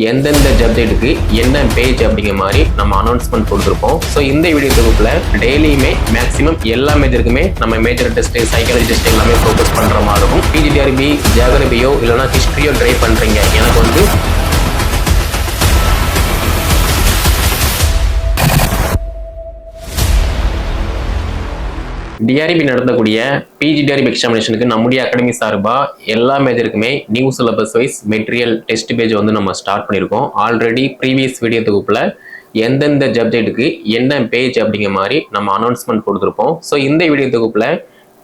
எந்தெந்த சப்ஜெக்ட்டுக்கு என்ன பேஜ் அப்படிங்கிற மாதிரி நம்ம அனௌன்ஸ்மெண்ட் கொடுத்துருப்போம். ஸோ இந்த வீடியோ தொகுப்பில் டெய்லியுமே மேக்ஸிமம் எல்லா மேஜருக்குமே நம்ம மேஜர் டெஸ்ட்டு, சைக்காலஜி டெஸ்ட் எல்லாமே ஃபோக்கஸ் பண்ணுற மாதிரி இருக்கும். பிஜிடிஆர்பி, ஜியாகிரபியோ இல்லைனா ஹிஸ்ட்ரியோ ட்ரை பண்ணுறீங்க, எனக்கு வந்து டிஆர்பி நடத்தக்கூடிய பிஜிடிஆர்பி எக்ஸாமினேஷனுக்கு நம்முடைய அகாடமி சார்பாக எல்லா மேஜருக்குமே new syllabus wise material test page வந்து நம்ம ஸ்டார்ட் பண்ணியிருக்கோம். ஆல்ரெடி ப்ரீவியஸ் வீடியோ தொகுப்பில் எந்தெந்த சப்ஜெக்ட்டுக்கு என்ன பேஜ் அப்படிங்கிற மாதிரி நம்ம அனௌன்ஸ்மெண்ட் கொடுத்துருப்போம். ஸோ இந்த வீடியோ தொகுப்பில்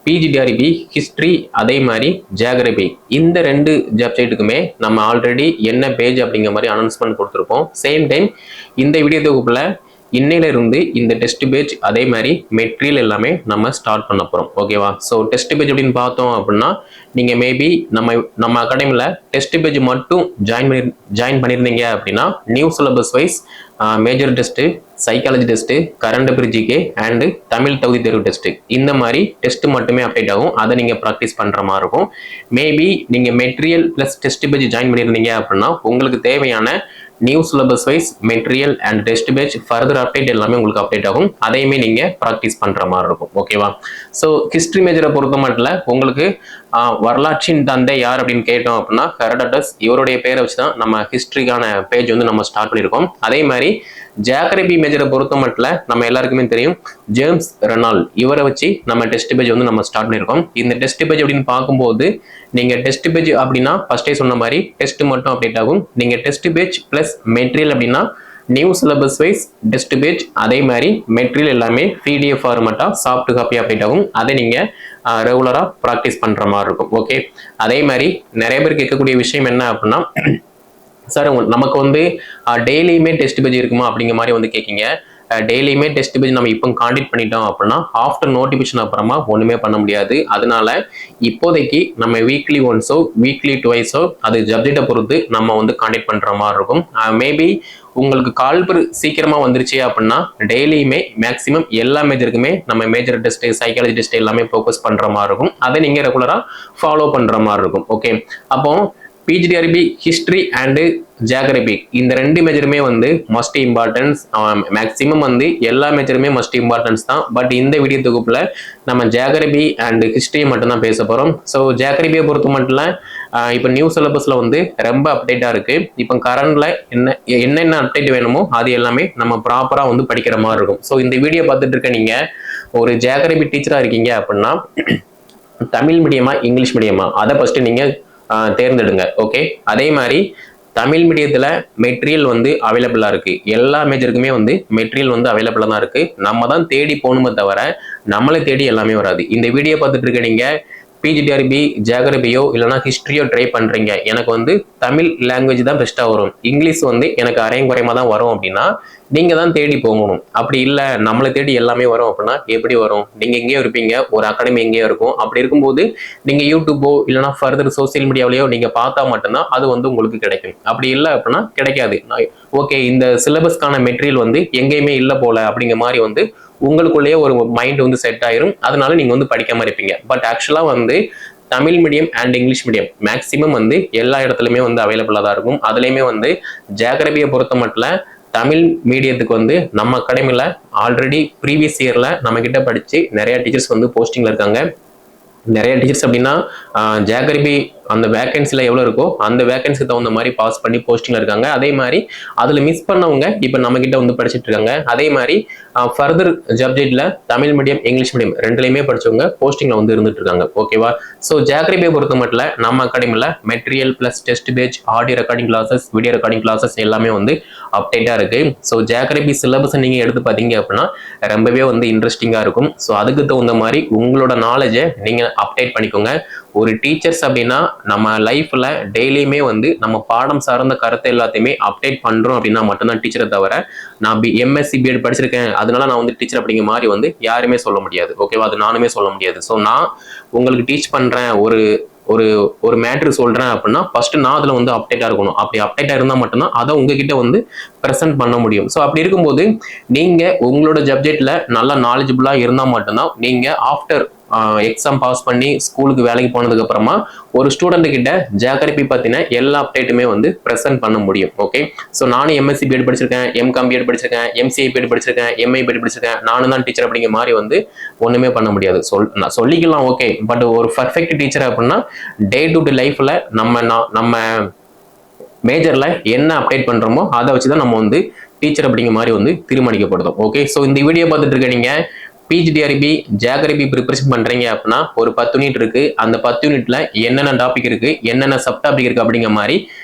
பிஜிடிஆர்பி, ஹிஸ்ட்ரி, அதே மாதிரி ஜியாகிரபி, இந்த ரெண்டு சப்ஜெக்ட்டுக்குமே நம்ம ஆல்ரெடி என்ன பேஜ் அப்படிங்கிற மாதிரி அனௌன்ஸ்மெண்ட் கொடுத்துருப்போம். சேம் டைம் இந்த வீடியோ தொகுப்பில் இன்னையில இருந்து இந்த டெஸ்ட் பேஜ் அதே மாதிரி மெட்டீரியல் எல்லாமே நம்ம ஸ்டார்ட் பண்ண போகிறோம். ஓகேவா? ஸோ டெஸ்ட் பேஜ் அப்படின்னு பார்த்தோம் அப்படின்னா நீங்கள் மேபி நம்ம அகாடமியில் டெஸ்ட் பேஜ் மட்டும் ஜாயின் பண்ணியிருந்தீங்க அப்படின்னா new syllabus wise major test, psychology test, current affair GK and Tamil தகுதி தேர்வு டெஸ்ட்டு, இந்த மாதிரி டெஸ்ட் மட்டுமே அப்டேட் ஆகும். அதை நீங்கள் ப்ராக்டிஸ் பண்ணுற மாதிரி இருக்கும். மேபி நீங்கள் material plus test page join பண்ணியிருந்தீங்க அப்படின்னா உங்களுக்கு தேவையான new syllabus wise material and test page further update எல்லாமே உங்களுக்கு அப்டேட் ஆகும். அதையுமே நீங்கள் ப்ராக்டிஸ் பண்ணுற மாதிரி இருக்கும். ஓகேவா? ஸோ ஹிஸ்ட்ரி மேஜரை பொறுத்த மட்டும் உங்களுக்கு வரலாற்றின் தந்தை யார் அப்படின்னு கேட்டோம் அப்படின்னா ஹெரோடோட்டஸ், இவருடைய பேரை வச்சு தான் நம்ம ஹிஸ்ட்ரிக்கான பேஜ் வந்து நம்ம ஸ்டார்ட் பண்ணியிருக்கோம். அதே மாதிரி ஜியாகிரபி மேஜரை பொறுத்த மட்டும் நம்ம எல்லாருக்குமே தெரியும் ஜேம்ஸ் ரெனால்ட், இவரை வச்சு நம்ம டெஸ்ட் பேஜ் வந்து நம்ம ஸ்டார்ட் பண்ணியிருக்கோம். இந்த டெஸ்ட் பேஜ் அப்படின்னு பார்க்கும்போது நீங்கள் டெஸ்ட் பேஜ் அப்படின்னா ஃபர்ஸ்டே சொன்ன மாதிரி டெஸ்ட் மட்டும் அப்டேட் ஆகும். நீங்கள் டெஸ்ட் பேஜ் ப்ளஸ் மெட்டீரியல் அப்படின்னா new syllabus wise test page அதே மாதிரி மெட்டீரியல் எல்லாமே பிடிஎஃப் ஃபார்மேட்டாக சாஃப்ட் காப்பி அப்டேட் ஆகும். அதை நீங்கள் ரெகுலராக ப்ராக்டிஸ் பண்ணுற மாதிரி இருக்கும். ஓகே, அதே மாதிரி நிறைய பேர் கேட்கக்கூடிய விஷயம் என்ன அப்படின்னா, சார் நமக்கு வந்து டெய்லியுமே டெஸ்ட் பேஜ் இருக்குமா அப்படிங்கிற மாதிரி வந்து கேட்கிங்க. டெய்லியுமே டெஸ்ட் பேஜ் நம்ம இப்போ காண்டக்ட் பண்ணிட்டோம் அப்படின்னா ஆஃப்டர் நோட்டிஃபிகேஷன் அப்புறமா ஒன்றுமே பண்ண முடியாது. அதனால இப்போதைக்கு நம்ம வீக்லி ஒன்ஸோ வீக்லி டுவைஸோ அது சப்ஜெக்டை பொறுத்து நம்ம வந்து காண்டக்ட் பண்ணுற மாதிரி இருக்கும். மேபி உங்களுக்கு கால்பர் சீக்கிரமா வந்துருச்சு அப்படின்னா டெய்லியுமே மேக்ஸிமம் எல்லா மேஜருக்குமே நம்ம மேஜர் டெஸ்ட், சைக்காலஜி டெஸ்ட் எல்லாமே ஃபோக்கஸ் பண்ற மாதிரி இருக்கும். அதை நீங்க ரெகுலரா ஃபாலோ பண்ற மாதிரி இருக்கும். ஓகே, அப்போ பிஜிடிஆர்பி, ஹிஸ்ட்ரி அண்டு ஜியாகிரபி, இந்த ரெண்டு மேஜருமே வந்து மஸ்ட் இம்பார்ட்டன்ஸ். மேக்ஸிமம் வந்து எல்லா மேஜருமே மஸ்ட் இம்பார்ட்டன்ஸ் தான். பட் இந்த வீடியோ தொகுப்புல நம்ம ஜியாகிரபி அண்ட் ஹிஸ்ட்ரியை மட்டும்தான் பேச போறோம். ஸோ ஜியாகிரபியை பொறுத்த மட்டும் இப்போ நியூ சிலபஸ்ல வந்து ரொம்ப அப்டேட்டா இருக்கு. இப்போ கரண்ட்ல என்னென்ன அப்டேட் வேணுமோ அது எல்லாமே நம்ம ப்ராப்பரா வந்து படிக்கிற மாதிரி இருக்கும். ஸோ இந்த வீடியோ பார்த்துட்டு இருக்க நீங்க ஒரு ஜியாகிரபி டீச்சரா இருக்கீங்க அப்படின்னா தமிழ் மீடியமா இங்கிலீஷ் மீடியமா அதை ஃபர்ஸ்ட் நீங்க தேர்ந்தெடுங்க. ஓகே, அதே மாதிரி தமிழ் மீடியத்தில் மெட்டீரியல் வந்து அவைலபிளாக இருக்குது. எல்லா மேஜருக்குமே வந்து மெட்டீரியல் வந்து அவைலபிளாக தான் இருக்குது. நம்ம தான் தேடி போகணுமே தவிர நம்மளை தேடி எல்லாமே வராது. இந்த வீடியோ பார்த்துட்டு இருக்க நீங்கள் பிஜிடிஆர்பி, ஜியாகிரபியோ இல்லைனா ஹிஸ்ட்ரியோ ட்ரை பண்ணுறீங்க, எனக்கு வந்து தமிழ் லாங்குவேஜ் தான் பெஸ்ட்டாக வரும், இங்கிலீஷ் வந்து எனக்கு அரையும் குறையமாக தான் வரும் அப்படின்னா நீங்கள் தான் தேடி போகணும். அப்படி இல்லை நம்மளை தேடி எல்லாமே வரும் அப்படின்னா எப்படி வரும்? நீங்கள் எங்கேயோ இருப்பீங்க, ஒரு அகாடமி எங்கேயோ இருக்கும். அப்படி இருக்கும்போது நீங்கள் யூடியூப்போ இல்லைனா ஃபர்தர் சோசியல் மீடியாவிலையோ நீங்கள் பார்த்தா மட்டும்தான் அது வந்து உங்களுக்கு கிடைக்கும். அப்படி இல்லை அப்படின்னா கிடைக்காது. ஓகே, இந்த சிலபஸ்க்கான மெட்டீரியல் வந்து எங்கேயுமே இல்லை போல அப்படிங்கிற மாதிரி வந்து உங்களுக்குள்ளேயே ஒரு மைண்ட் வந்து செட் ஆயிரும். அதனால நீங்க வந்து படிக்காம இருப்பீங்க. பட் ஆக்சுவலா வந்து Tamil medium and English medium maximum வந்து எல்லா இடத்துலையுமே வந்து அவைலபிளாக தான் இருக்கும். அதுலேயுமே வந்து ஜியாகிரபியை பொறுத்த மட்டும் தமிழ் மீடியத்துக்கு வந்து நம்ம அகாடமியில் ஆல்ரெடி ப்ரீவியஸ் இயரில் நம்ம கிட்ட படித்து நிறைய டீச்சர்ஸ் வந்து போஸ்டிங்கில் இருக்காங்க. நிறைய டீச்சர்ஸ் அப்படின்னா ஜியாகிரபி அந்த வேகன்சியில் எவ்வளோ இருக்கோ அந்த வேகன்சிக்கு தகுந்த மாதிரி பாஸ் பண்ணி போஸ்டிங்கில் இருக்காங்க. அதே மாதிரி அதில் மிஸ் பண்ணவங்க இப்போ நம்மக்கிட்ட வந்து படிச்சுட்டு இருக்காங்க. அதே மாதிரி ஃபர்தர் சப்ஜெக்டில் தமிழ் மீடியம் இங்கிலீஷ் மீடியம் ரெண்டுலையுமே படித்தவங்க போஸ்டிங்கில் வந்து இருந்துட்டு இருக்காங்க. ஓகேவா? ஸோ ஜியாகிரபியை பொறுத்த மட்டும் நம்ம அகாடமியில் material plus test page, audio recording classes, video recording classes எல்லாமே வந்து அப்டேட்டாக இருக்குது. ஸோ ஜியாகிரபி சிலபஸை நீங்கள் எடுத்து பார்த்தீங்க அப்படின்னா ரொம்பவே வந்து இன்ட்ரெஸ்டிங்காக இருக்கும். ஸோ அதுக்கு தகுந்த மாதிரி உங்களோட நாலேஜை நீங்கள் அப்டேட் பண்ணிக்கோங்க. ஒரு டீச்சர்ஸ் அப்படின்னா நம்ம லைஃப்ல டெய்லியுமே வந்து நம்ம பாடம் சார்ந்த கருத்தை எல்லாத்தையுமே அப்டேட் பண்றோம் அப்படின்னா மட்டும்தான் டீச்சரை தவிர நான் எம்எஸ்சி பிஎட் படிச்சிருக்கேன் அதனால நான் வந்து டீச்சர் அப்படிங்கிற மாதிரி வந்து யாருமே சொல்ல முடியாது. ஓகேவா? அது நானுமே சொல்ல முடியாது. ஸோ நான் உங்களுக்கு டீச் பண்றேன், ஒரு ஒரு ஒரு மேட்ரு சொல்றேன் அப்படின்னா ஃபர்ஸ்ட் நான் அதில் வந்து அப்டேட்டா இருக்கணும். அப்படி அப்டேட்டா இருந்தால் மட்டும்தான் அதை உங்ககிட்ட வந்து ப்ரெசென்ட் பண்ண முடியும். ஸோ அப்படி இருக்கும்போது நீங்க உங்களோட சப்ஜெக்ட்ல நல்லா நாலேஜபிளா இருந்தால் மட்டும்தான் நீங்க ஆஃப்டர் எக்ஸாம் பாஸ் பண்ணி ஸ்கூலுக்கு வேலைக்கு போனதுக்கு அப்புறமா ஒரு ஸ்டூடெண்ட் கிட்ட ஜியோகிராஃபி பத்தின எல்லா அப்டேட்டுமே வந்து ப்ரெசென்ட் பண்ண முடியும். ஓகே, ஸோ நானும் எம்எஸ்சி பிஎட் படிச்சிருக்கேன், எம்காம் பிஎட் படிச்சிருக்கேன், எம்சிஏ பிஎட் படிச்சிருக்கேன், எம்ஐ பிஎட் படிச்சிருக்கேன், நானும் தான் டீச்சர் அப்படிங்கிற மாதிரி வந்து ஒண்ணுமே பண்ண முடியாது. நான் சொல்லிக்கலாம் ஓகே, பட் ஒரு பர்ஃபெக்ட் டீச்சர் அப்படின்னா டே டு டே லைஃப்ல நம்ம மேஜர்ல என்ன அப்டேட் பண்றோமோ அதை வச்சுதான் நம்ம வந்து டீச்சர் அப்படிங்கிற மாதிரி வந்து தீர்மானிக்கப்படுதோம். ஓகே, ஸோ இந்த வீடியோ பார்த்துட்டு இருக்க நீங்க பிஜிடிஆர்பி ஜியோகிராஃபி ப்ரிப்பரேஷன் பண்றீங்க அப்படின்னா ஒரு 10 யூனிட் இருக்கு. அந்த 10 யூனிட்ல என்னென்ன டாபிக் இருக்கு, என்னென்ன சப் டாபிக் இருக்கு அப்படிங்கிற மாதிரி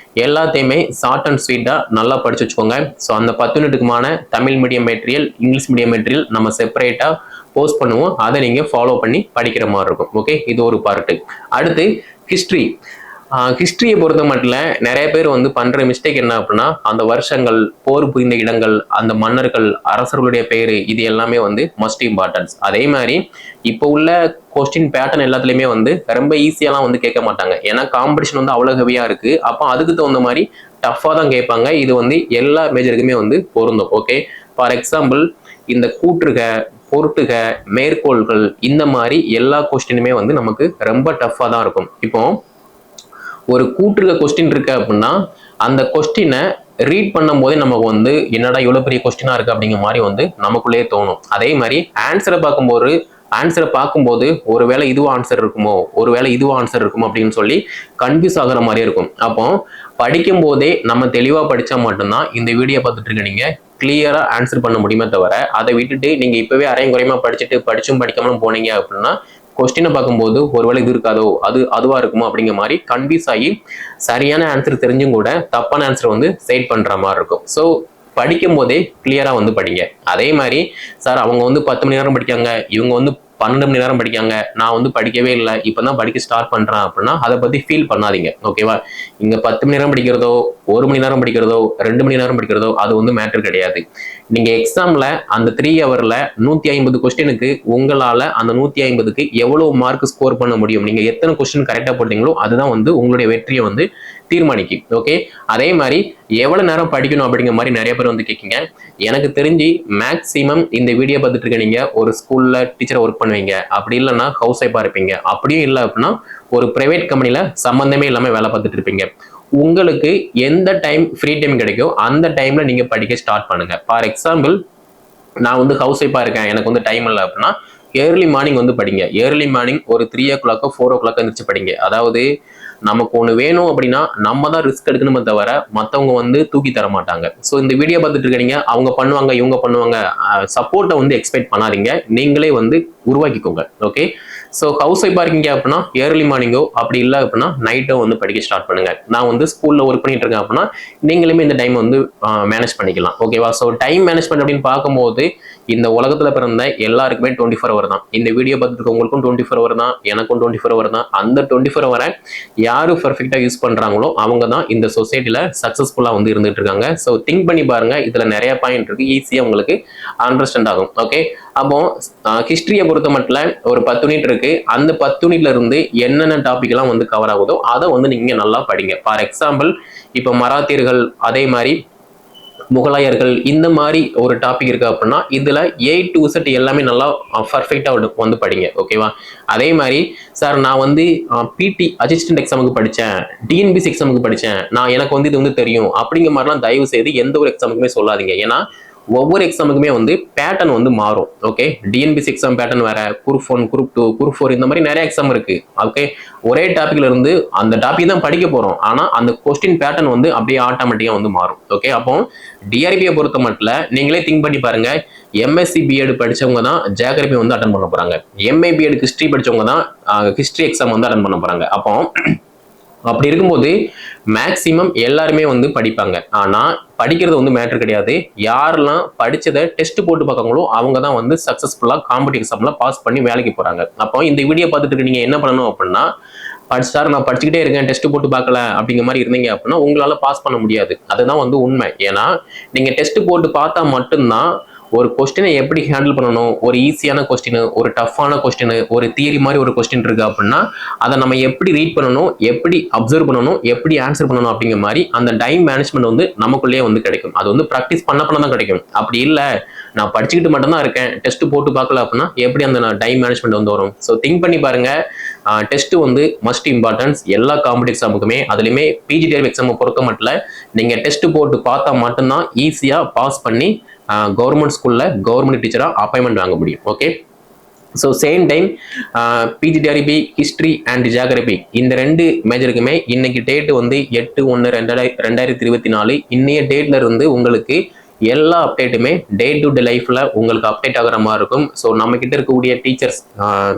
எல்லாத்தையுமே ஷார்ட் அண்ட் ஸ்வீட்டா நல்லா படிச்சு வச்சுக்கோங்க. ஸோ அந்த 10 யூனிட்டுக்குமான Tamil medium material, English medium material நம்ம செப்பரேட்டா போஸ்ட் பண்ணுவோம். அதை நீங்க ஃபாலோ பண்ணி படிக்கிற மாதிரி இருக்கும். ஓகே, இது ஒரு பார்ட்டு. அடுத்து ஹிஸ்டரி. ஹிஸ்டரியை பொறுத்த மட்டும் நிறைய பேர் வந்து பண்ற மிஸ்டேக் என்ன அப்படின்னா, அந்த வருஷங்கள், போர் புரிந்த இடங்கள், அந்த மன்னர்கள், அரசர்களுடைய பேரு, இது எல்லாமே வந்து மஸ்ட் இம்பார்ட்டன்ஸ். அதே மாதிரி இப்போ உள்ள கொஸ்டின் பேட்டர்ன் எல்லாத்துலயுமே வந்து ரொம்ப ஈஸியாலாம் வந்து கேட்க மாட்டாங்க. ஏன்னா காம்படிஷன் வந்து அவ்வளவு ஹெவியா இருக்கு. அப்போ அதுக்கு தகுந்த மாதிரி டஃபா தான் கேட்பாங்க. இது வந்து எல்லா மேஜருக்குமே வந்து பொருந்தும். ஓகே, ஃபார் எக்ஸாம்பிள் இந்த கூற்றுக, பொருட்டுக, மேற்கோள்கள், இந்த மாதிரி எல்லா கொஸ்டினுமே வந்து நமக்கு ரொம்ப டஃபா தான் இருக்கும். இப்போ ஒரு கூட்டுருக்க கொஸ்டின் இருக்கு அப்படின்னா அந்த கொஸ்டினை ரீட் பண்ணும் போதே நமக்கு வந்து என்னடா இவ்வளவு பெரிய கொஸ்டினா இருக்கு அப்படிங்கிற மாதிரி வந்து நமக்குள்ளேயே தோணும். அதே மாதிரி ஆன்சரை பார்க்கும்போது ஒருவேளை இதுவும் ஆன்சர் இருக்குமோ, ஒருவேளை இதுவும் ஆன்சர் இருக்குமோ அப்படின்னு சொல்லி கன்ஃபியூஸ் ஆகுற மாதிரியே இருக்கும். அப்போ படிக்கும் போதே நம்ம தெளிவா படிச்சா மட்டும்தான் இந்த வீடியோ பார்த்துட்டு இருக்க நீங்க கிளியரா ஆன்சர் பண்ண முடியுமே தவிர, அதை விட்டுட்டு நீங்க இப்பவே அரையும் குறையமா படிச்சும் படிக்காமலும் போனீங்க அப்படின்னா கொஸ்டினை பார்க்கும்போது ஒருவேளை இது இருக்காதோ, அதுவா இருக்குமோ அப்படிங்கிற மாதிரி கன்ஃபியூஸ் ஆகி சரியான ஆன்சர் தெரிஞ்சும் கூட தப்பான ஆன்சர் வந்து செட் பண்ற மாதிரி இருக்கும். ஸோ படிக்கும் போதே கிளியரா வந்து படிங்க. அதே மாதிரி சார் அவங்க வந்து 10 மணி நேரம் படிக்காங்க, இவங்க வந்து 12 மணி நேரம் படிக்காங்க, நான் வந்து படிக்கவே இல்லை, இப்பதான் படிக்க ஸ்டார்ட் பண்றேன் அப்படின்னா அதை பத்தி ஃபீல் பண்ணாதீங்க. ஓகேவா, இங்க 10 மணி நேரம் படிக்கிறதோ, 1 மணி நேரம் படிக்கிறதோ, 2 மணி நேரம் படிக்கிறதோ அது வந்து மேட்டர் கிடையாது. நீங்க எக்ஸாம்ல அந்த 3 ஹவர்ல 150 கொஸ்டினுக்கு உங்களால அந்த 150க்கு எவ்வளவு மார்க் ஸ்கோர் பண்ண முடியும், நீங்க எத்தனை கொஸ்டின் கரெக்டா போட்டீங்களோ அதுதான் வந்து உங்களுடைய வெற்றியை வந்து தீர்மானிக்கும். ஓகே, அதே மாதிரி எவ்வளவு நேரம் படிக்கணும் அப்படிங்கிற மாதிரி நிறைய பேர் வந்து கேட்குங்க. எனக்கு தெரிஞ்சு மேக்சிமம் இந்த வீடியோ பார்த்துட்டு இருக்க நீங்க ஒரு ஸ்கூல்ல டீச்சர் ஒர்க் பண்ணுவீங்க, அப்படி இல்லைன்னா ஹவுஸ் ஒய்ஃபா இருப்பீங்க, அப்படியும் இல்லை அப்படின்னா ஒரு பிரைவேட் கம்பெனில சம்பந்தமே இல்லாம வேலை பார்த்துட்டு இருப்பீங்க. உங்களுக்கு எந்த டைம் ஃப்ரீ டைம் கிடைக்கும் அந்த டைம்ல நீங்க படிக்க ஸ்டார்ட் பண்ணுங்க. ஃபார் எக்ஸாம்பிள் நான் வந்து ஹவுஸ் ஒய்ஃபா இருக்கேன், எனக்கு வந்து டைம் இல்லை அப்படின்னா ஏர்லி மார்னிங் வந்து படிங்க. ஏர்லி மார்னிங் ஒரு 3 o'clock 4 o'clock எழுந்திரிச்சு படிங்க. அதாவது நமக்கு ஒன்று வேணும் அப்படின்னா நம்ம தான் ரிஸ்க் எடுக்கணுமே தவிர மற்றவங்க வந்து தூக்கி தர மாட்டாங்க. ஸோ இந்த வீடியோ பார்த்துட்டு இருக்கீங்க, அவங்க பண்ணுவாங்க இவங்க பண்ணுவாங்க, சப்போர்ட்டை வந்து எக்ஸ்பெக்ட் பண்ணாதீங்க, நீங்களே வந்து உருவாக்கிக்கோங்க. ஓகே, ஸோ ஹவுஸ் ஒய்ஃபாக இருக்கீங்க அப்படின்னா ஏர்லி மார்னிங்கோ, அப்படி இல்லை அப்படின்னா நைட்டோ வந்து படிக்க ஸ்டார்ட் பண்ணுங்க. நான் வந்து ஸ்கூலில் ஒர்க் பண்ணிட்டு இருக்கேன் அப்படின்னா நீங்களுமே இந்த டைம் வந்து மேனேஜ் பண்ணிக்கலாம். ஓகேவா, ஸோ டைம் மேனேஜ்மெண்ட் அப்படின்னு பார்க்கும்போது இந்த உலகத்தில் பிறந்த எல்லாருக்குமே 24 hour தான். இந்த வீடியோ பார்த்துட்டு உங்களுக்கும் 24 hour தான், எனக்கும் 24 hour தான். அந்த 24 hour யாரு பர்ஃபெக்டா யூஸ் பண்றாங்களோ அவங்க தான் இந்த சொசைட்டில சக்சஸ்ஃபுல்லா வந்து இருந்துட்டு இருக்காங்க. ஸோ திங்க் பண்ணி பாருங்க, இதுல நிறைய பாயிண்ட் இருக்கு, ஈஸியா உங்களுக்கு அண்டர்ஸ்டாண்ட் ஆகும். ஓகே, அப்போ ஹிஸ்டரியை பொறுத்த மட்டும் ஒரு 10 யூனிட் இருக்கு. அந்த 10 யூனிட்ல இருந்து என்னென்ன டாபிக் எல்லாம் வந்து கவர் ஆகுதோ அதை வந்து நீங்க நல்லா படிங்க. ஃபார் எக்ஸாம்பிள் இப்போ மராத்தியர்கள், அதே மாதிரி முகலாயர்கள், இந்த மாதிரி ஒரு டாபிக் இருக்கு அப்படின்னா இதுல A to Z எல்லாமே நல்லா பர்ஃபெக்டா வந்து படிங்க. ஓகேவா, அதே மாதிரி சார் நான் வந்து பிடி அசிஸ்டன்ட் எக்ஸாமுக்கு படித்தேன், டிஎன்பிசி எக்ஸாமுக்கு படித்தேன், எனக்கு வந்து இது வந்து தெரியும் அப்படிங்கிற மாதிரிலாம் தயவு செய்து எந்த ஒரு எக்ஸாமுக்குமே சொல்லாதீங்க. ஏன்னா ஒவ்வொரு எக்ஸாமுக்குமே வந்து பேட்டர்ன் வந்து மாறும். ஓகே, டிஎன்பிசி எக்ஸாம் பேட்டர்ன் வேற, குரூப் 1, குரூப் 2, குரூப் 4, இந்த மாதிரி நிறைய எக்ஸாம் இருக்கு. ஓகே, ஒரே டாபிக்ல இருந்து அந்த டாபிக் தான் படிக்க போறோம், ஆனா அந்த கொஸ்டின் பேட்டர்ன் வந்து அப்படியே ஆட்டோமேட்டிக்கா வந்து மாறும். ஓகே, அப்போ டிஆர்பியை பொறுத்த மட்டும் நீங்களே திங்க் பண்ணி பாருங்க, எம்எஸ்சி பிஎட் படிச்சவங்க தான் ஜியோகிராஃபி வந்து அட்டன் பண்ண போறாங்க, எம்ஏ பிஎட் ஹிஸ்டரி படிச்சவங்க தான் ஹிஸ்டரி எக்ஸாம் வந்து அட்டன் பண்ண போறாங்க. அப்போ அப்படி இருக்கும்போது மேக்சிமம் எல்லாருமே வந்து படிப்பாங்க. ஆனா படிக்கிறது வந்து மேட்டர் கிடையாது. யாரெல்லாம் படிச்சதை டெஸ்ட் போட்டு பார்க்காங்களோ அவங்க தான் வந்து சக்சஸ்ஃபுல்லா காம்படிட்டிவ் எக்ஸாம்ல பாஸ் பண்ணி வேலைக்கு போறாங்க. அப்போ இந்த வீடியோ பார்த்துட்டு நீங்க என்ன பண்ணணும் அப்படின்னா, சார் நான் படிச்சுக்கிட்டே இருக்கேன், டெஸ்ட் போட்டு பார்க்கல அப்படிங்கிற மாதிரி இருந்தீங்க அப்படின்னா உங்களால பாஸ் பண்ண முடியாது. அதுதான் வந்து உண்மை. ஏன்னா நீங்க டெஸ்ட் போட்டு பார்த்தா மட்டும்தான் ஒரு கொஸ்டினை எப்படி ஹேண்டில் பண்ணணும், ஒரு ஈஸியான கொஸ்டின், ஒரு டஃப்பான கொஸ்டின், ஒரு தியரி மாதிரி ஒரு கொஸ்டின் இருக்கு அப்படின்னா அதை நம்ம எப்படி ரீட் பண்ணணும், எப்படி அப்சர்வ் பண்ணணும், எப்படி ஆன்சர் பண்ணணும் அப்படிங்கிற மாதிரி அந்த டைம் மேனேஜ்மெண்ட் வந்து நமக்குள்ளேயே வந்து கிடைக்கும். அது வந்து ப்ராக்டிஸ் பண்ண தான் கிடைக்கும். அப்படி இல்லை நான் படிச்சுக்கிட்டு மட்டும்தான் இருக்கேன், டெஸ்ட் போட்டு பார்க்கல அப்படின்னா எப்படி அந்த டைம் மேனேஜ்மெண்ட் வந்து வரும்? ஸோ திங்க் பண்ணி பாருங்க. டெஸ்ட் வந்து மஸ்ட் இம்பார்ட்டன்ஸ் எல்லா காம்படிட்டிவ் எக்ஸாமுக்குமே. அதுலேயுமே பிஜிடிஆர்பி எக்ஸாமை பொறுத்த மட்டும் நீங்க டெஸ்ட் போட்டு பார்த்தா மட்டும்தான் ஈஸியா பாஸ் பண்ணி கவர்மெண்ட் ஸ்கூல்ல கவர்மெண்ட் டீச்சரா அப்பாயின்மெண்ட் வாங்க முடியும். Okay, so same time PGTRB history and geography இந்த 2 மேஜருக்குமே இன்னைக்கு டேட் வந்து 8/1/2024. இன்னைய டேட்ல இருந்து உங்களுக்கு எல்லா அப்டேட்டுமே டே டு டே லைஃப்ல உங்களுக்கு அப்டேட் ஆகிற மாதிரி இருக்கும். ஸோ நம்ம கிட்ட இருக்கக்கூடிய teachers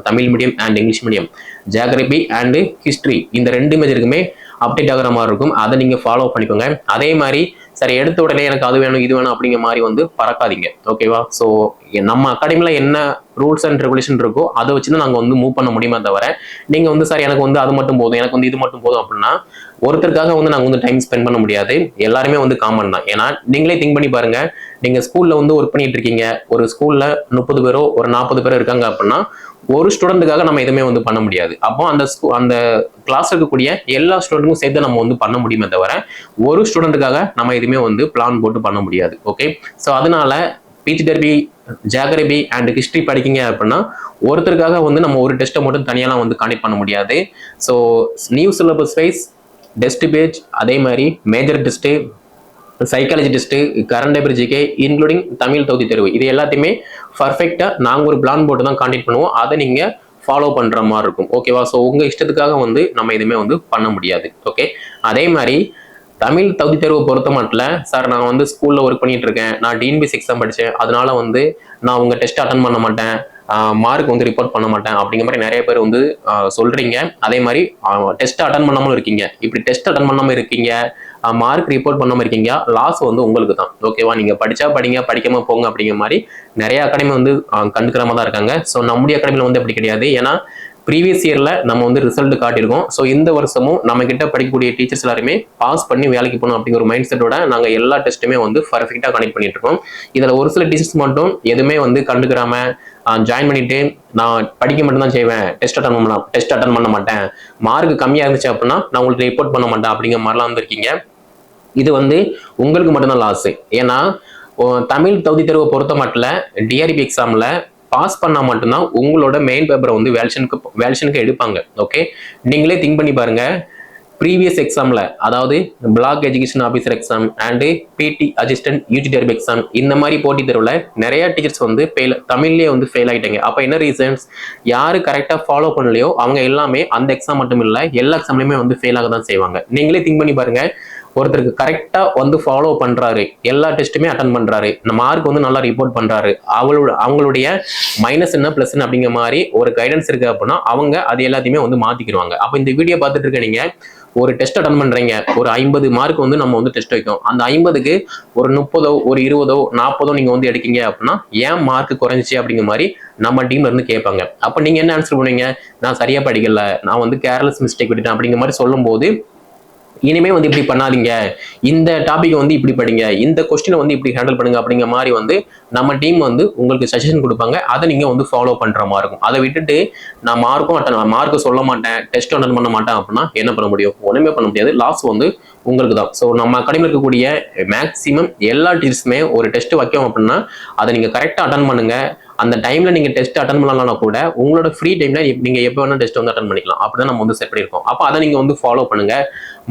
Tamil medium and English medium, geography and history இந்த 2 மேஜருக்குமே அப்டேட் ஆகிற மாதிரி இருக்கும். அதை நீங்க ஃபாலோ பண்ணிக்கோங்க. அதே மாதிரி சரி எடுத்த உடனே எனக்கு அது வேணும் இது வேணும் அப்படிங்கிற மாதிரி வந்து பறக்காதீங்க. ஓகேவா? ஸோ நம்ம அகாடமில என்ன ரூல்ஸ் அண்ட் ரெகுலேஷன் இருக்கோ அதை வச்சு தான் நாங்கள் வந்து மூவ் பண்ண முடியுமா தவிர நீங்க வந்து சார் எனக்கு வந்து அது மட்டும் போதும், எனக்கு வந்து இது மட்டும் போதும் அப்படின்னா ஒருத்தருக்காக வந்து நாங்கள் வந்து டைம் ஸ்பெண்ட் பண்ண முடியாது. எல்லாருமே வந்து காமன் தான். ஏன்னா நீங்களே திங்க் பண்ணி பாருங்க, நீங்க ஸ்கூல்ல வந்து ஒர்க் பண்ணிட்டு இருக்கீங்க, ஒரு ஸ்கூல்ல 30 பேரோ ஒரு 40 பேரோ இருக்காங்க அப்படின்னா ஒரு ஸ்டூடெண்ட்டுக்காக நம்ம எதுவுமே வந்து பண்ண முடியாது. அப்போ அந்த கிளாஸ் இருக்கக்கூடிய எல்லா ஸ்டூடெண்ட்டுக்கும் சேர்த்து நம்ம வந்து பண்ண முடியுமே தவிர ஒரு ஸ்டூடெண்ட்டுக்காக நம்ம எதுவுமே வந்து பிளான் போட்டு பண்ண முடியாது. ஓகே, ஸோ அதனால பிஜிடிஆர்பி ஜியாகிரபி அண்ட் ஹிஸ்ட்ரி படிக்கீங்க அப்படின்னா ஒருத்தருக்காக வந்து நம்ம ஒரு டெஸ்ட்டை மட்டும் தனியாலாம் வந்து கனெக்ட் பண்ண முடியாது. So new syllabus wise test page, அதே மாதிரி major test, psychology test, current affair GK including Tamil தகுதி தேர்வு, இது எல்லாத்தையுமே பர்ஃபெக்டா நாங்கள் ஒரு பிளான் போட்டு தான் கான்டெக்ட் பண்ணுவோம். அதை நீங்க ஃபாலோ பண்ற மாதிரி இருக்கும். ஓகேவா? ஸோ உங்க இஷ்டத்துக்காக வந்து நம்ம எதுவுமே வந்து பண்ண முடியாது. ஓகே, அதே மாதிரி தமிழ் தகுதி தேர்வு பொறுத்த மட்டும் சார் நான் வந்து ஸ்கூல்ல ஒர்க் பண்ணிட்டு இருக்கேன், நான் டிஎன்பிஎஸ்சி எக்ஸாம் படித்தேன், அதனால வந்து நான் உங்க டெஸ்ட் அட்டன் பண்ண மாட்டேன், மார்க் வந்து ரிப்போர்ட் பண்ண மாட்டேன் அப்படிங்கிற மாதிரி நிறைய பேர் வந்து சொல்றீங்க. அதே மாதிரி டெஸ்ட் அட்டன் பண்ணாமல் இருக்கீங்க. இப்படி டெஸ்ட் அட்டன் பண்ணாமல் இருக்கீங்க, மார்க் ரிப்போர்ட் பண்ணாமல் இருக்கீங்க, லாஸ் வந்து உங்களுக்கு தான். ஓகேவா? நீங்க படிச்சா படிங்க, படிக்காம போங்க அப்படிங்கிற மாதிரி நிறைய அகாடமி வந்து கண்டுக்கிராம தான் இருக்காங்க. ஸோ நம்முடைய அகாடமியில் வந்து அப்படி கிடையாது. ஏன்னா ப்ரீவியஸ் இயர்ல நம்ம வந்து ரிசல்ட் காட்டியிருக்கோம். ஸோ இந்த வருஷமும் நம்ம கிட்ட படிக்கக்கூடிய டீச்சர்ஸ் எல்லாருமே பாஸ் பண்ணி வேலைக்கு போகணும் அப்படிங்கிற ஒரு மைண்ட் செட்டோட நாங்க எல்லா டெஸ்ட்டுமே வந்து பர்ஃபெக்டா கனெக்ட் பண்ணிட்டு இருக்கோம். இதுல ஒரு சில டீச்சர்ஸ் மட்டும் எதுவுமே வந்து கண்டுக்கிறாம ஜாயின் பண்ணிட்டு நான் படிக்க மட்டும் தான் செய்வேன், டெஸ்ட் அட்டன் பண்ண மாட்டேன், மார்க் கம்மியா இருந்துச்சு அப்படின்னா நான் உங்களுக்கு ரிப்போர்ட் பண்ண மாட்டேன் அப்படிங்கிற மாதிரிலாம் வந்திருக்கீங்க. இது வந்து உங்களுக்கு மட்டும்தான் லாஸ். ஏன்னா தமிழ் தகுதி தேர்வை பொறுத்த மட்டும் டிஆர்பி எக்ஸாம்ல பாஸ் பண்ணா மட்டும்தான் உங்களோட மெயின் பேப்பரை வந்து வேல்ஷனுக்கு எடுப்பாங்க. ஓகே, நீங்களே திங்க் பண்ணி பாருங்க. ப்ரீவியஸ் எக்ஸாம்ல, அதாவது black education officer exam and பிடி அசிஸ்டன்ட் யூஜிடிஆர்பி எக்ஸாம் இந்த மாதிரி போட்டி தேர்வில் நிறைய டீச்சர்ஸ் வந்து தமிழ்லேயே வந்து ஃபெயில் ஆகிட்டாங்க. அப்போ என்ன ரீசன்ஸ்? யாரு கரெக்டாக ஃபாலோ பண்ணலையோ அவங்க எல்லாமே அந்த எக்ஸாம் மட்டும் இல்லை எல்லா எக்ஸாம்லையுமே வந்து ஃபெயில் ஆக தான் செய்வாங்க. நீங்களே திங்க் பண்ணி பாருங்க, ஒருத்தருக்கு கரெக்டா வந்து ஃபாலோ பண்றாரு, எல்லா டெஸ்ட்டுமே அட்டன் பண்றாரு, இந்த மார்க் வந்து நல்லா ரிப்போர்ட் பண்றாரு, அவங்களுடைய மைனஸ் என்ன பிளஸ் என்ன அப்படிங்கிற மாதிரி ஒரு கைடன்ஸ் இருக்கு அப்படின்னா அவங்க அது எல்லாத்தையுமே வந்து மாத்திக்கிடுவாங்க. அப்போ இந்த வீடியோ பார்த்துட்டு இருக்க நீங்க ஒரு டெஸ்ட் அட்டன் பண்றீங்க, ஒரு 50 மார்க் வந்து நம்ம வந்து டெஸ்ட் வைக்கும், அந்த 50க்கு ஒரு 30 ஒரு 20 40 நீங்க வந்து எடுக்கீங்க அப்படின்னா ஏன் மார்க் குறைஞ்சிச்சு அப்படிங்கிற மாதிரி நம்ம டீம்ல இருந்து கேட்பாங்க. அப்ப நீங்க என்ன ஆன்சர் பண்ணுவீங்க? நான் சரியா படிக்கல, நான் வந்து கேர்லெஸ் மிஸ்டேக் விட்டுட்டேன் அப்படிங்கிற மாதிரி சொல்லும் போது இனிமே வந்து இப்படி பண்ணாதீங்க, இந்த டாபிக் வந்து இப்படி படிங்க, இந்த கொஸ்டினை வந்து இப்படி ஹேண்டில் பண்ணுங்க அப்படிங்கிற மாதிரி வந்து நம்ம டீம் வந்து உங்களுக்கு சஜஷன் கொடுப்பாங்க. அதை நீங்க வந்து ஃபாலோ பண்ற மாதிரி இருக்கும். அதை விட்டுட்டு நான் மார்க்கும் சொல்ல மாட்டேன், டெஸ்ட் அட்டன் பண்ண மாட்டேன் அப்படின்னா என்ன பண்ண முடியும்? ஒண்ணுமே பண்ண முடியாது. லாஸ் வந்து உங்களுக்கு தான். ஸோ நம்ம அகாடமியில் இருக்கக்கூடிய மேக்சிமம் எல்லா டீச்சர்ஸுமே ஒரு டெஸ்ட் வைக்கோம் அப்படின்னா அதை நீங்க கரெக்டாக அட்டன் பண்ணுங்க. அந்த டைம்ல நீங்க டெஸ்ட் அட்டன் பண்ணலாம் கூட உங்களோட ஃப்ரீ டைம்ல நீங்க எப்போ வேணா டெஸ்ட் வந்து அட்டன் பண்ணிக்கலாம். அப்படிதான் நம்ம வந்து செட் பண்ணிருக்கோம். அப்போ அதை நீங்க வந்து ஃபாலோ பண்ணுங்க.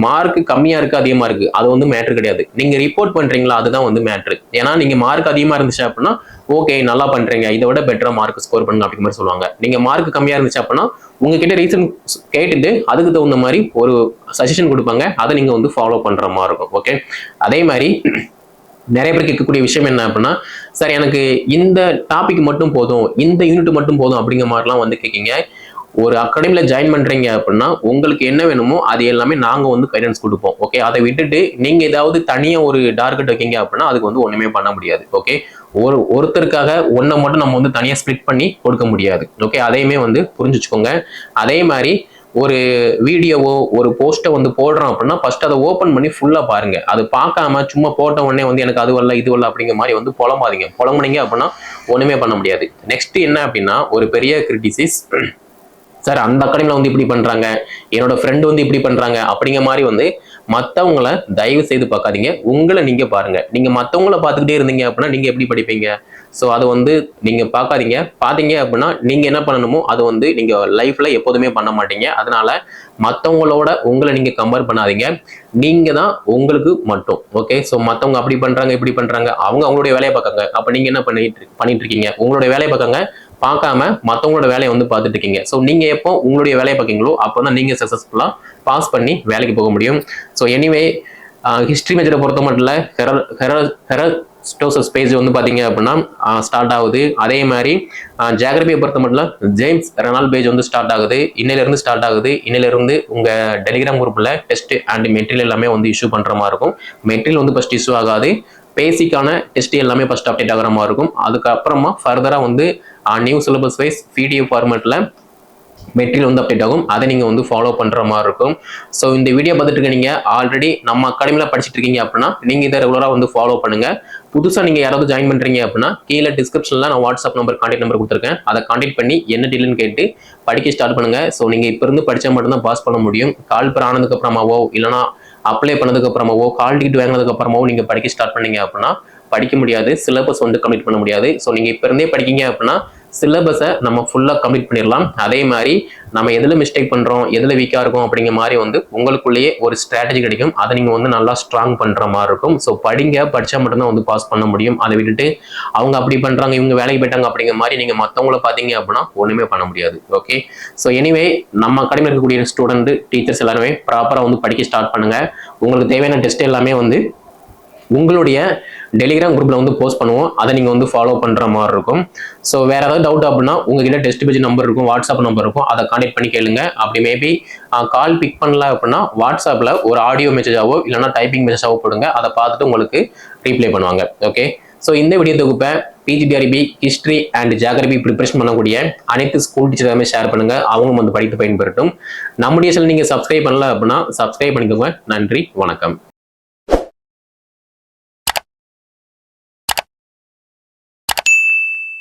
மார்க் கம்மியா இருக்கு அதிகமா இருக்கு அது வந்து மேட்ரு கிடையாது. நீங்க ரிப்போர்ட் பண்றீங்களா அதுதான் வந்து மேட்ரு. ஏன்னா நீங்க மார்க் அதிகமா இருந்துச்சு அப்படின்னா ஓகே நல்லா பண்றீங்க, இதை விட பெட்டரா மார்க் ஸ்கோர் பண்ணுங்க அப்படிங்கிற மாதிரி சொல்லுவாங்க. நீங்க மார்க் கம்மியா இருந்துச்சு அப்படின்னா உங்ககிட்ட ரீசன் கேட்டுட்டு அதுக்கு தகுந்த மாதிரி ஒரு சஜஷன் கொடுப்பாங்க. அதை நீங்க வந்து ஃபாலோ பண்ற மாதிரி இருக்கும். ஓகே, அதே மாதிரி நிறைய பேர் கேட்கக்கூடிய விஷயம் என்ன அப்படின்னா, சார் எனக்கு இந்த டாபிக் மட்டும் போதும், இந்த யூனிட் மட்டும் போதும் அப்படிங்கிற மாதிரிலாம் வந்து கேட்கீங்க. ஒரு அகாடமியில் ஜாயின் பண்றீங்க அப்படின்னா உங்களுக்கு என்ன வேணுமோ அது எல்லாமே நாங்க வந்து கைடன்ஸ் கொடுப்போம். ஓகே, அதை விட்டுட்டு நீங்க ஏதாவது தனியா ஒரு டார்கெட் வைக்கீங்க அப்படின்னா அதுக்கு வந்து ஒண்ணுமே பண்ண முடியாது. ஓகே, ஒருத்தருக்காக ஒன்றை மட்டும் நம்ம வந்து தனியா ஸ்பிளிட் பண்ணி கொடுக்க முடியாது. ஓகே, அதையுமே வந்து புரிஞ்சுச்சுக்கோங்க. அதே மாதிரி ஒரு வீடியோவோ ஒரு போஸ்ட்டை வந்து போடுறோம் அப்படின்னா ஃபர்ஸ்ட் அதை ஓப்பன் பண்ணி ஃபுல்லாக பாருங்க. அது பார்க்காம சும்மா போட்ட உடனே வந்து எனக்கு அது வரல இது வரல அப்படிங்கிற மாதிரி வந்து புலம்பாதீங்க. புலம்புனீங்க அப்படின்னா ஒண்ணுமே பண்ண முடியாது. நெக்ஸ்ட் என்ன அப்படின்னா ஒரு பெரிய கிரிட்டிசிஸ், சார் அந்த அகாடமியில் வந்து இப்படி பண்றாங்க, என்னோட ஃப்ரெண்டு வந்து இப்படி பண்றாங்க அப்படிங்கிற மாதிரி வந்து மற்றவங்களை தயவு செய்து பார்க்காதீங்க. உங்களை நீங்க பாருங்க. நீங்க மற்றவங்கள பார்த்துக்கிட்டே இருந்தீங்க அப்படின்னா நீங்க எப்படி படிப்பீங்க? ஸோ அதை வந்து நீங்க பார்க்காதீங்க. பார்த்தீங்க அப்படின்னா நீங்க என்ன பண்ணணுமோ அது வந்து நீங்க லைஃப்ல எப்போதுமே பண்ண மாட்டீங்க. அதனால மற்றவங்களோட உங்களை நீங்க கம்பேர் பண்ணாதீங்க. நீங்க தான் உங்களுக்கு மட்டும். ஓகே, ஸோ மற்றவங்க அப்படி பண்றாங்க இப்படி பண்றாங்க, அவங்க அவங்களுடைய வேலையை பார்க்காங்க. அப்ப நீங்க என்ன பண்ணிட்டு இருக்கீங்க? உங்களுடைய வேலையை பார்க்காங்க, பார்க்காம மற்றவங்களோட வேலையை வந்து பார்த்துட்டு இருக்கீங்க. ஸோ நீங்க எப்போ உங்களுடைய வேலையை பார்க்கீங்களோ அப்போதான் நீங்க சக்சஸ்ஃபுல்லா பாஸ் பண்ணி வேலைக்கு போக முடியும். ஸோ எனிவே ஹிஸ்ட்ரி மேஜரை பொறுத்த மட்டும் இல்லை, ஹெரஸ்டோசஸ் பேஜ் வந்து பார்த்தீங்க அப்படின்னா ஸ்டார்ட் ஆகுது. அதே மாதிரி ஜியாகிரபியை பொறுத்த மட்டும் ஜேம்ஸ் ரெனால் பேஜ் வந்து ஸ்டார்ட் ஆகுது. இன்னையிலிருந்து ஸ்டார்ட் ஆகுது. இன்னையிலிருந்து உங்கள் டெலிகிராம் குரூப்பில் டெஸ்ட் அண்ட் மெட்டீரியல் எல்லாமே வந்து இஷ்யூ பண்ணுற மாதிரி இருக்கும். மெட்டீரியல் வந்து ஃபஸ்ட் இஷ்யூ ஆகாது. பேசிக்கான டெஸ்ட் எல்லாமே ஃபர்ஸ்ட் அப்டேட் ஆகிற மாதிரி இருக்கும். அதுக்கப்புறமா ஃபர்தராக வந்து நியூ சிலபஸ் வைஸ் PDF ஃபார்மேட்டில் மெட்டீரியல் வந்து அப்டேட் ஆகும். அதை நீங்கள் வந்து ஃபாலோ பண்ணுற மாதிரி இருக்கும். ஸோ இந்த வீடியோ பார்த்துட்டு இருக்க நீங்கள் ஆல்ரெடி நம்ம அகாடமியில் படிச்சுட்டு இருக்கீங்க அப்படின்னா நீங்கள் இதை ரெகுலராக வந்து ஃபாலோ பண்ணுங்கள். புதுசாக நீங்கள் யாராவது ஜாயின் பண்ணுறீங்க அப்படின்னா கீழே டிஸ்கிரிப்ஷனில் நான் வாட்ஸ்அப் நம்பர் கான்டாக்ட் நம்பர் கொடுத்துருக்கேன். அதை கான்டாக்ட் பண்ணி என்ன டீல்னு கேட்டு படிக்க ஸ்டார்ட் பண்ணுங்கள். ஸோ நீங்கள் இப்போ இருந்து படித்தா மட்டும்தான் பாஸ் பண்ண முடியும். கால் பேர் ஆனதுக்கு அப்புறமாவோ இல்லைனா அப்ளை பண்ணதுக்கு அப்புறமாவோ கால் டிக்கெட் வாங்கினதுக்கு அப்புறமாவோ நீங்கள் படிக்க ஸ்டார்ட் பண்ணீங்க அப்படின்னா படிக்க முடியாது. சிலபஸ் வந்து கம்ப்ளீட் பண்ண முடியாது. ஸோ நீங்கள் இப்போ இருந்தே படிக்கீங்க அப்படின்னா சிலபஸை நம்ம ஃபுல்லாக கம்ப்ளீட் பண்ணிடலாம். அதே மாதிரி நம்ம எதில் மிஸ்டேக் பண்ணுறோம், எதில் வீக்காக இருக்கும் அப்படிங்கிற மாதிரி வந்து உங்களுக்குள்ளேயே ஒரு ஸ்ட்ராட்டஜி கிடைக்கும். அதை நீங்கள் வந்து நல்லா ஸ்ட்ராங் பண்ணுற மாதிரி இருக்கும். ஸோ படித்தா மட்டும்தான் வந்து பாஸ் பண்ண முடியும். அதை விட்டுட்டு அவங்க அப்படி பண்ணுறாங்க இவங்க வேலைக்கு போயிட்டாங்க அப்படிங்கிற மாதிரி நீங்கள் மற்றவங்கள பார்த்தீங்க அப்படின்னா ஒன்றுமே பண்ண முடியாது. ஓகே, ஸோ எனிவே நம்ம அகாடமியில் இருக்கக்கூடிய ஸ்டூடெண்ட் டீச்சர்ஸ் எல்லாருமே ப்ராப்பராக வந்து படிக்க ஸ்டார்ட் பண்ணுங்கள். உங்களுக்கு தேவையான டெஸ்ட் எல்லாமே வந்து உங்களுடைய டெலிகிராம் குரூப்ல வந்து போஸ்ட் பண்ணுவோம். அதை நீங்க வந்து ஃபாலோ பண்ற மாதிரி இருக்கும். ஸோ வேற ஏதாவது டவுட் அப்படின்னா உங்ககிட்ட டெஸ்ட் பேஜ் நம்பர் இருக்கும், வாட்ஸ்அப் நம்பர் இருக்கும், அதை கான்டெக்ட் பண்ணி கேளுங்க. அப்படி மேபி கால் பிக் பண்ணல அப்படின்னா வாட்ஸ்அப்ல ஒரு ஆடியோ மெசேஜாவோ இல்லைனா டைப்பிங் மெசேஜாவோ போடுங்க. அதை பார்த்துட்டு உங்களுக்கு ரீப்ளை பண்ணுவாங்க. ஓகே, ஸோ இந்த வீடியோ தொகுப்பை PGDRB history and geography preparation பண்ணக்கூடிய அனைத்து ஸ்கூல் டீச்சருமே ஷேர் பண்ணுங்க. அவங்க வந்து படித்து பயன்பெறட்டும். நம்முடைய சேனல் நீங்க சப்ஸ்கிரைப் பண்ணல அப்படின்னா சப்ஸ்கிரைப் பண்ணிக்கோங்க. நன்றி, வணக்கம்.